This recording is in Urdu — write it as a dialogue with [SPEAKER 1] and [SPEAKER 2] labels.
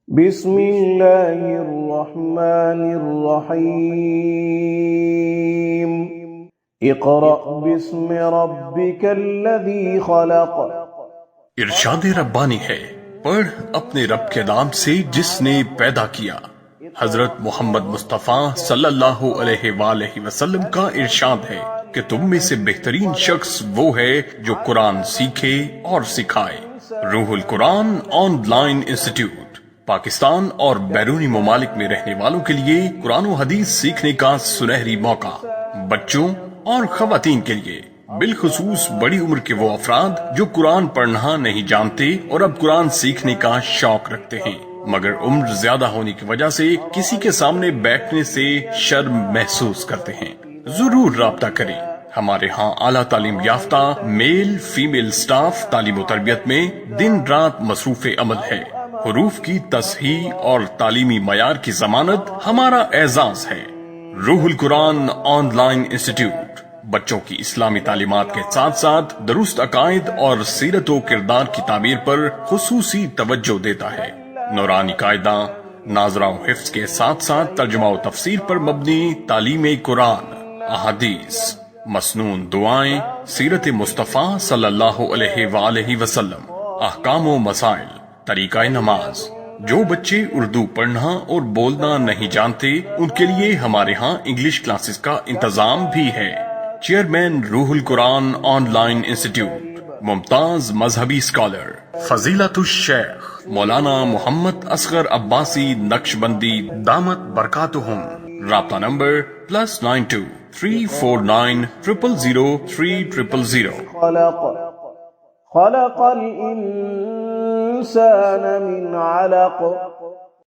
[SPEAKER 1] بسم اللہ الرحمن الرحیم اقرأ باسم ربک الذی خلق۔
[SPEAKER 2] ارشاد ربانی ہے، پڑھ اپنے رب کے نام سے جس نے پیدا کیا۔ حضرت محمد مصطفیٰ صلی اللہ علیہ وآلہ وسلم کا ارشاد ہے کہ تم میں سے بہترین شخص وہ ہے جو قرآن سیکھے اور سکھائے۔ روح القرآن آن لائن انسٹیٹیوٹ پاکستان اور بیرونی ممالک میں رہنے والوں کے لیے قرآن و حدیث سیکھنے کا سنہری موقع، بچوں اور خواتین کے لیے، بالخصوص بڑی عمر کے وہ افراد جو قرآن پڑھنا نہیں جانتے اور اب قرآن سیکھنے کا شوق رکھتے ہیں مگر عمر زیادہ ہونے کی وجہ سے کسی کے سامنے بیٹھنے سے شرم محسوس کرتے ہیں۔ ضرور رابطہ کریں۔ ہمارے ہاں اعلیٰ تعلیم یافتہ میل فیمیل سٹاف تعلیم و تربیت میں دن رات مصروف عمل ہے۔ حروف کی تصحیح اور تعلیمی معیار کی ضمانت ہمارا اعزاز ہے۔ روح القرآن آن لائن انسٹیٹیوٹ بچوں کی اسلامی تعلیمات کے ساتھ ساتھ درست عقائد اور سیرت و کردار کی تعمیر پر خصوصی توجہ دیتا ہے۔ نورانی قاعدہ، ناظرہ و حفظ کے ساتھ ساتھ ترجمہ و تفسیر پر مبنی تعلیم قرآن، احادیث، مسنون دعائیں، سیرت مصطفیٰ صلی اللہ علیہ وآلہ وسلم، احکام و مسائل، طریقہ نماز۔ جو بچے اردو پڑھنا اور بولنا نہیں جانتے ان کے لیے ہمارے ہاں انگلش کلاسز کا انتظام بھی ہے۔ چیئرمین روح القرآن آن لائن انسٹیٹیوٹ، ممتاز مذہبی اسکالر فضیلت الشیخ مولانا محمد اصغر عباسی نقشبندی دامت برکاتہم۔ رابطہ نمبر +92 349 000 3000۔
[SPEAKER 1] خلق الانسان من علق